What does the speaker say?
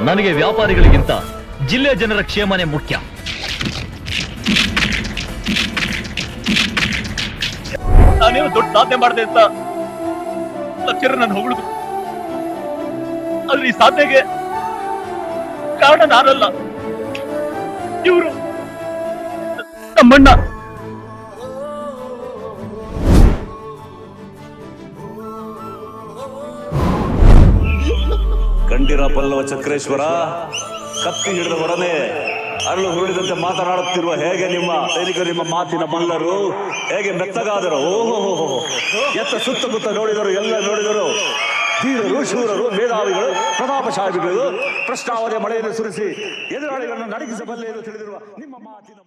ನನಗೆ ವ್ಯಾಪಾರಿಗಳಿಗಿಂತ ಜಿಲ್ಲೆಯ ಜನರ ಕ್ಷೇಮನೇ ಮುಖ್ಯ. ನಾನೇನು ದೊಡ್ಡ ಸಾಧನೆ ಮಾಡಿದೆ ಅಂತ ಲಕ್ಷರು ನನ್ನ ಹೊಗಳಿದ್ರು. ಆದ್ರೆ ಈ ಸಾಧನೆಗೆ ಕಾರಣ ನಾನಲ್ಲ, ಇವರು ನಮ್ಮಣ್ಣ. ಕಂಠೀರ ಪಲ್ಲವ ಚಕ್ರೇಶ್ವರ, ಕತ್ತಿ ಹಿಡಿದ ಹೊರನೆ ಅರಳು ಹುರುಳಿದಂತೆ ಮಾತನಾಡುತ್ತಿರುವ ಹೇಗೆ ನಿಮ್ಮ ಸೈನಿಕರು, ನಿಮ್ಮ ಮಾತಿನ ಮಲ್ಲರು ಹೇಗೆ ಮೆತ್ತಗಾದರು. ಓಹೋ, ಎತ್ತ ಸುತ್ತಮುತ್ತ ನೋಡಿದರು, ಎಲ್ಲ ನೋಡಿದರು. ಧೀರರು, ಶೂರರು, ಮೇಧಾವಿಗಳು, ಪ್ರತಾಪಶಾಲಿಗಳು, ಪ್ರಶ್ನಾವಧಿಯ ಮಳೆಯನ್ನು ಸುರಿಸಿ ಎದುರಾಳಿಗಳನ್ನು ನಡಗಿಸಬಲ್ಲೆ ಎಂದು ತಿಳಿದಿರುವ ನಿಮ್ಮ ಮಾತಿನ